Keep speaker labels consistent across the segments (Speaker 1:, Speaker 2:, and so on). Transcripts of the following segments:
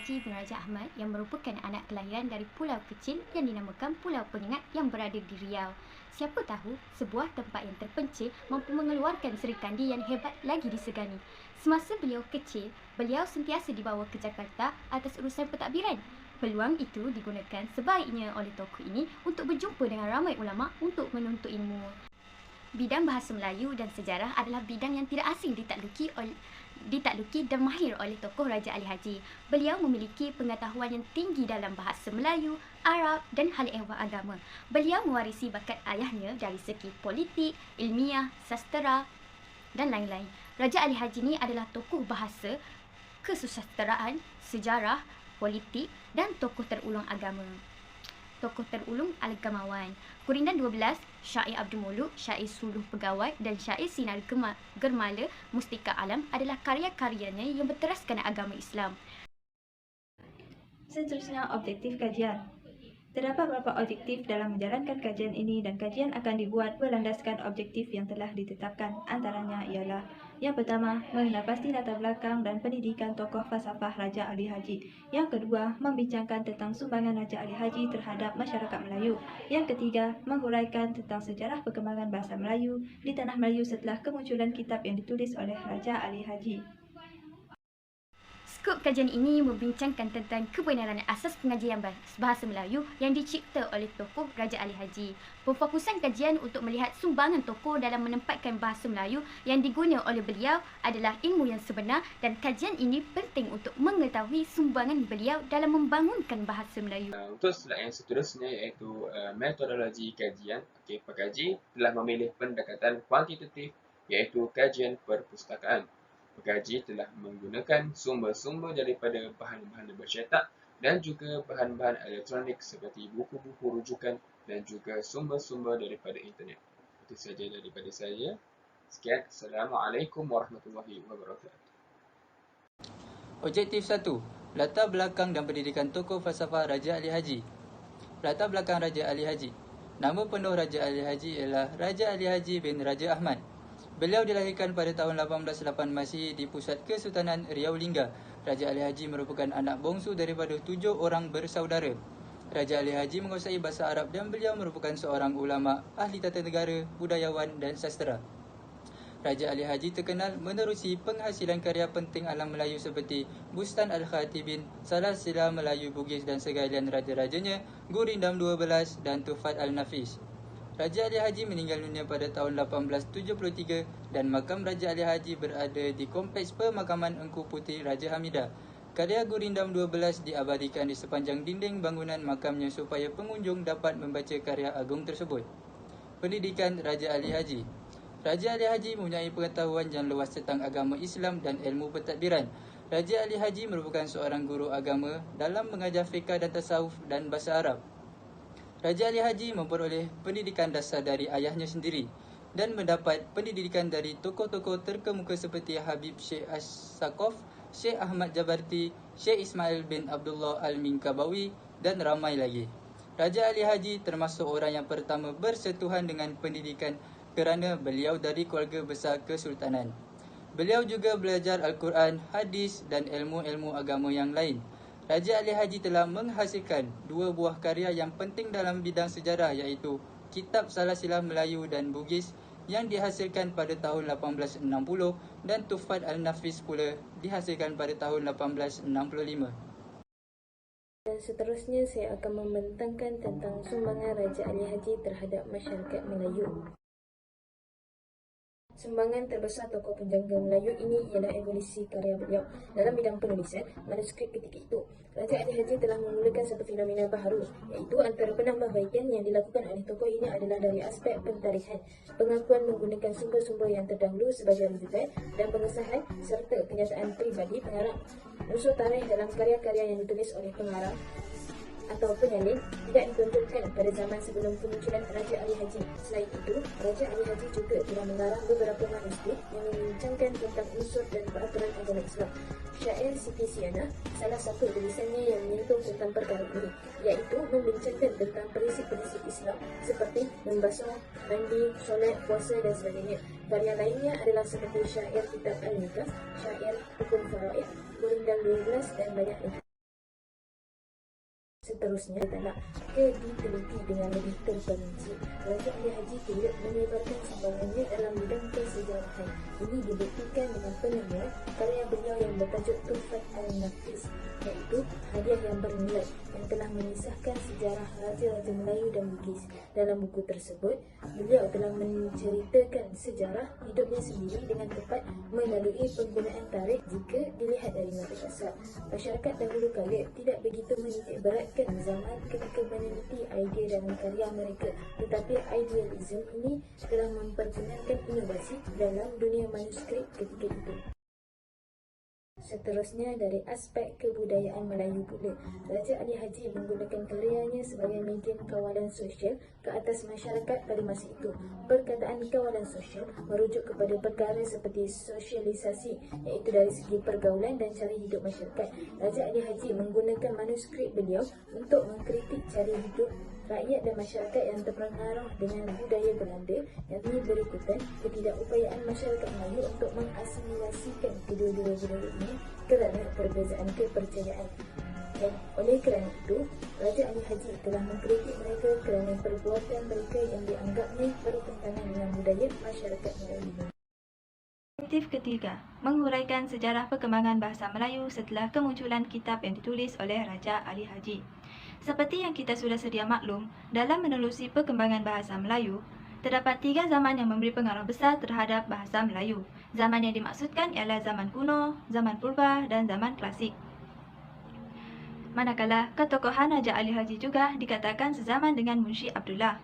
Speaker 1: Haji bin Raja Ahmad yang merupakan anak kelahiran dari pulau kecil yang dinamakan Pulau Penyengat yang berada di Riau. Siapa tahu sebuah tempat yang terpencil mampu mengeluarkan Seri Kandi yang hebat lagi disegani. Semasa beliau kecil, beliau sentiasa dibawa ke Jakarta atas urusan pentadbiran. Peluang itu digunakan sebaiknya oleh tokoh ini untuk berjumpa dengan ramai ulama untuk menuntut ilmu. Bidang bahasa Melayu dan sejarah adalah bidang yang tidak asing ditakluki dan mahir oleh tokoh Raja Ali Haji. Beliau memiliki pengetahuan yang tinggi dalam bahasa Melayu, Arab dan hal ehwal agama. Beliau mewarisi bakat ayahnya dari segi politik, ilmiah, sastera dan lain-lain. Raja Ali Haji ni adalah tokoh bahasa, kesusasteraan, sejarah, politik dan tokoh terulung agama. Tokoh terulung agamawan. Kurindan 12, Syair Abdul Muluk, Syair Suluh Pegawai dan Syair Sinar Germala Mustika Alam adalah karya-karyanya yang berteraskan agama Islam.
Speaker 2: Seterusnya, objektif kajian. Terdapat beberapa objektif dalam menjalankan kajian ini dan kajian akan dibuat berlandaskan objektif yang telah ditetapkan. Antaranya ialah: yang pertama, mengenal pasti latar belakang dan pendidikan tokoh falsafah Raja Ali Haji. Yang kedua, membincangkan tentang sumbangan Raja Ali Haji terhadap masyarakat Melayu. Yang ketiga, menghuraikan tentang sejarah perkembangan bahasa Melayu di tanah Melayu setelah kemunculan kitab yang ditulis oleh Raja Ali Haji.
Speaker 1: Skop kajian ini membincangkan tentang kebenaran asas pengajian bahasa Melayu yang dicipta oleh tokoh Raja Ali Haji. Pemfokusan kajian untuk melihat sumbangan tokoh dalam menempatkan bahasa Melayu yang diguna oleh beliau adalah ilmu yang sebenar, dan kajian ini penting untuk mengetahui sumbangan beliau dalam membangunkan bahasa Melayu.
Speaker 3: Untuk slide yang seterusnya iaitu metodologi kajian. Pekaji telah memilih pendekatan kuantitatif iaitu kajian perpustakaan. Pekaji telah menggunakan sumber-sumber daripada bahan-bahan bercetak dan juga bahan-bahan elektronik seperti buku-buku rujukan dan juga sumber-sumber daripada internet. Itu sahaja daripada saya. Sekian. Assalamualaikum warahmatullahi wabarakatuh.
Speaker 4: Objektif 1. Latar belakang dan pendidikan tokoh falsafah Raja Ali Haji. Latar belakang Raja Ali Haji. Nama penuh Raja Ali Haji ialah Raja Ali Haji bin Raja Ahmad. Beliau dilahirkan pada tahun 1808 Masihi di pusat Kesultanan Riau Lingga. Raja Ali Haji merupakan anak bongsu daripada 7 orang bersaudara. Raja Ali Haji menguasai bahasa Arab dan beliau merupakan seorang ulama, ahli tata negara, budayawan dan sastera. Raja Ali Haji terkenal menerusi penghasilan karya penting alam Melayu seperti Bustan Al-Khatibin, Salah-Silah Melayu Bugis dan segalian raja-rajanya, Gurindam 12 dan Tufat Al-Nafis. Raja Ali Haji meninggal dunia pada tahun 1873 dan makam Raja Ali Haji berada di Kompleks Pemakaman Engku Puteri Raja Hamidah. Karya Gurindam 12 diabadikan di sepanjang dinding bangunan makamnya supaya pengunjung dapat membaca karya agung tersebut. Pendidikan Raja Ali Haji. Raja Ali Haji mempunyai pengetahuan yang luas tentang agama Islam dan ilmu pentadbiran. Raja Ali Haji merupakan seorang guru agama dalam mengajar fiqh dan tasawuf dan bahasa Arab. Raja Ali Haji memperoleh pendidikan dasar dari ayahnya sendiri dan mendapat pendidikan dari tokoh-tokoh terkemuka seperti Habib Syekh As-Saqaf, Syekh Ahmad Jabarti, Syekh Ismail bin Abdullah Al-Minkabawi dan ramai lagi. Raja Ali Haji termasuk orang yang pertama bersentuhan dengan pendidikan kerana beliau dari keluarga besar kesultanan. Beliau juga belajar Al-Quran, hadis dan ilmu-ilmu agama yang lain. Raja Ali Haji telah menghasilkan 2 buah karya yang penting dalam bidang sejarah iaitu Kitab Salah-Silah Melayu dan Bugis yang dihasilkan pada tahun 1860 dan Tufat Al-Nafis pula dihasilkan pada tahun 1865.
Speaker 2: Dan seterusnya saya akan membentangkan tentang sumbangan Raja Ali Haji terhadap masyarakat Melayu. Sumbangan terbesar tokoh penjaga Melayu ini ialah evolusi karya beliau dalam bidang penulisan manuskrip ketika itu. Raja Ali Haji telah memulakan satu fenomena baharu, iaitu antara penambahbaikan yang dilakukan oleh tokoh ini adalah dari aspek pentarikan, pengakuan menggunakan sumber-sumber yang terdahulu sebagai rujukan dan pengesahan serta kenyataan peribadi pengarang. Unsur tarikh dalam karya-karya yang ditulis oleh pengarang atau penyalin tidak ditonjolkan pada zaman sebelum kemunculan Raja Ali Haji. Selain itu, Raja Ali Haji juga telah mengarang beberapa manuskrip yang membincangkan tentang unsur dan peraturan agama Islam. Syair Siti Siana salah satu tulisannya yang menyentuh tentang perkara ini, iaitu membincangkan tentang prinsip-prinsip Islam seperti membasuh, mandi, solat, puasa dan sebagainya. Karya lainnya adalah seperti syair Kitab Al-Nikah, syair Hukum Faraid, Gurindam 12 dan banyak lagi. Seterusnya, kita nak diteliti dengan lebih terperinci. Raja Ali Haji tidak menyebarkan sumbangannya dalam bidang kesejarahan. Ini dibuktikan dengan penemuan karya beliau yang bertajuk Tuhfat Al-Nafis, iaitu hadiah yang bernilai yang telah mengisahkan sejarah raja-raja Melayu dan Bugis. Dalam buku tersebut, beliau telah menceritakan sejarah hidupnya sendiri dengan tepat melalui penggunaan tarikh. Jika dilihat dari mata kasar, masyarakat dahulu kala tidak begitu menitik beratkan zaman ketika meneliti idea dan karya mereka, tetapi idealisme ini telah memperkenalkan inovasi dalam dunia manuskrip ketika itu. Seterusnya, dari aspek kebudayaan Melayu pula, Raja Ali Haji menggunakan karyanya sebagai medium kawalan sosial ke atas masyarakat pada masa itu. Perkataan kawalan sosial merujuk kepada perkara seperti sosialisasi, iaitu dari segi pergaulan dan cara hidup masyarakat. Raja Ali Haji menggunakan manuskrip beliau untuk mengkritik cara hidup rakyat dan masyarakat yang terpengaruh dengan budaya Belanda, yang ini berikutan ketidakupayaan masyarakat Melayu untuk mengasimilasikan kedua-dua budaya ini kerana perbezaan kepercayaan. Dan oleh kerana itu, Raja Ali Haji telah mengkritik mereka kerana perbuatan mereka yang dianggapnya bertentangan dengan budaya masyarakat Melayu.
Speaker 5: Objektif ketiga, menghuraikan sejarah perkembangan bahasa Melayu setelah kemunculan kitab yang ditulis oleh Raja Ali Haji. Seperti yang kita sudah sedia maklum, dalam menelusuri perkembangan bahasa Melayu, terdapat 3 zaman yang memberi pengaruh besar terhadap bahasa Melayu. Zaman yang dimaksudkan ialah zaman kuno, zaman purba dan zaman klasik. Manakala ketokohan Raja Ali Haji juga dikatakan sezaman dengan Munshi Abdullah.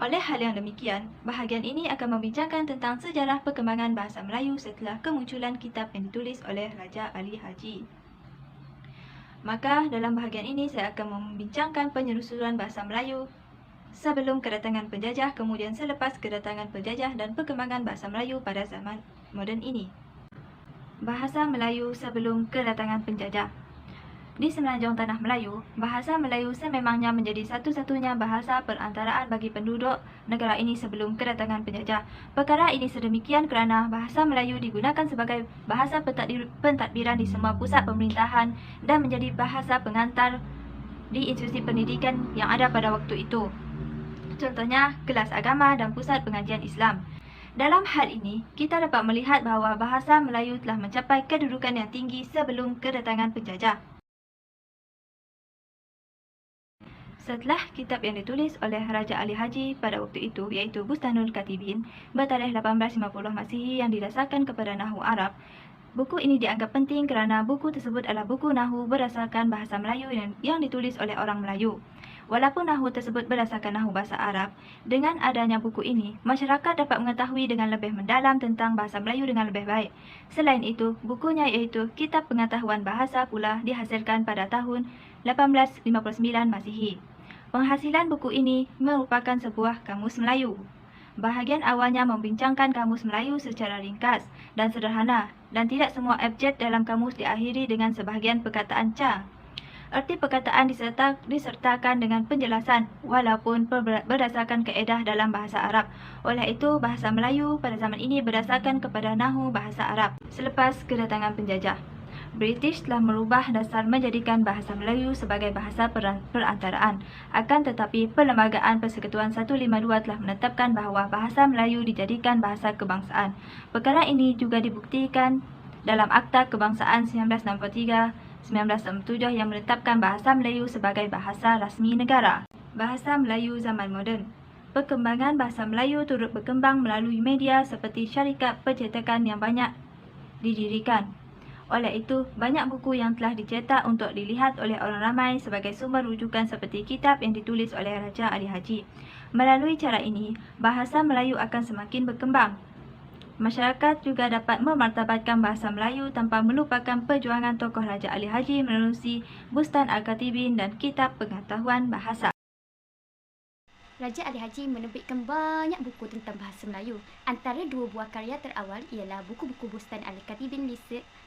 Speaker 5: Oleh hal yang demikian, bahagian ini akan membincangkan tentang sejarah perkembangan bahasa Melayu setelah kemunculan kitab yang ditulis oleh Raja Ali Haji. Maka dalam bahagian ini saya akan membincangkan penelusuran bahasa Melayu sebelum kedatangan penjajah, kemudian selepas kedatangan penjajah dan perkembangan bahasa Melayu pada zaman moden ini. Bahasa Melayu sebelum kedatangan penjajah. Di semenanjung tanah Melayu, bahasa Melayu sememangnya menjadi satu-satunya bahasa perantaraan bagi penduduk negara ini sebelum kedatangan penjajah. Perkara ini sedemikian kerana bahasa Melayu digunakan sebagai bahasa pentadbiran di semua pusat pemerintahan dan menjadi bahasa pengantar di institusi pendidikan yang ada pada waktu itu. Contohnya, kelas agama dan pusat pengajian Islam. Dalam hal ini, kita dapat melihat bahawa bahasa Melayu telah mencapai kedudukan yang tinggi sebelum kedatangan penjajah. Setelah kitab yang ditulis oleh Raja Ali Haji pada waktu itu, iaitu Bustanul Katibin, bertarikh 1850 Masihi yang didasarkan kepada Nahwu Arab, buku ini dianggap penting kerana buku tersebut adalah buku Nahwu berdasarkan bahasa Melayu yang ditulis oleh orang Melayu. Walaupun Nahwu tersebut berdasarkan Nahwu bahasa Arab, dengan adanya buku ini, masyarakat dapat mengetahui dengan lebih mendalam tentang bahasa Melayu dengan lebih baik. Selain itu, bukunya iaitu Kitab Pengetahuan Bahasa pula dihasilkan pada tahun 1859 Masihi. Penghasilan buku ini merupakan sebuah kamus Melayu. Bahagian awalnya membincangkan kamus Melayu secara ringkas dan sederhana, dan tidak semua abjad dalam kamus diakhiri dengan sebahagian perkataan ca. Erti perkataan disertakan dengan penjelasan walaupun berdasarkan kaedah dalam bahasa Arab. Oleh itu, bahasa Melayu pada zaman ini berdasarkan kepada Nahwu bahasa Arab. Selepas kedatangan penjajah, British telah merubah dasar menjadikan bahasa Melayu sebagai bahasa perantaraan. Akan tetapi, Perlembagaan Persekutuan 152 telah menetapkan bahawa bahasa Melayu dijadikan bahasa kebangsaan. Perkara ini juga dibuktikan dalam Akta Kebangsaan 1963-1967 yang menetapkan bahasa Melayu sebagai bahasa rasmi negara. Bahasa Melayu zaman moden. Perkembangan bahasa Melayu turut berkembang melalui media seperti syarikat percetakan yang banyak didirikan. Oleh itu, banyak buku yang telah dicetak untuk dilihat oleh orang ramai sebagai sumber rujukan seperti kitab yang ditulis oleh Raja Ali Haji. Melalui cara ini, bahasa Melayu akan semakin berkembang. Masyarakat juga dapat memartabatkan bahasa Melayu tanpa melupakan perjuangan tokoh Raja Ali Haji menerusi Bustan Al-Katibin dan Kitab Pengetahuan Bahasa.
Speaker 1: Raja Ali Haji menerbitkan banyak buku tentang bahasa Melayu. Antara 2 buah karya terawal ialah buku-buku Bustan Al-Katibin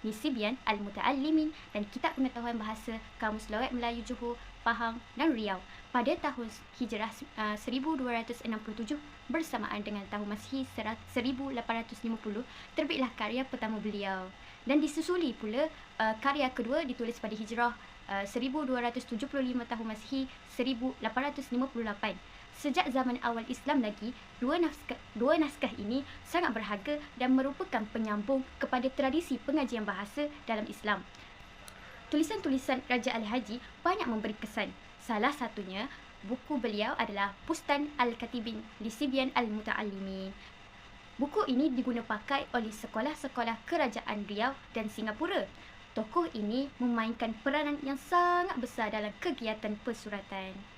Speaker 1: Lisibyan Al-Muta'allimin dan Kitab Pengetahuan Bahasa Kamus Lawat Melayu Johor, Pahang dan Riau. Pada tahun Hijrah 1267 bersamaan dengan tahun Masihi 1850, terbitlah karya pertama beliau. Dan disusuli pula karya kedua ditulis pada Hijrah 1275 tahun Masihi 1858. Sejak zaman awal Islam lagi, dua naskah ini sangat berharga dan merupakan penyambung kepada tradisi pengajian bahasa dalam Islam. Tulisan-tulisan Raja Ali Haji banyak memberi kesan. Salah satunya, buku beliau adalah Bustan Al-Katibin li Sibyan Al-Muta'allimin. Buku ini digunapakai oleh sekolah-sekolah kerajaan Riau dan Singapura. Tokoh ini memainkan peranan yang sangat besar dalam kegiatan persuratan.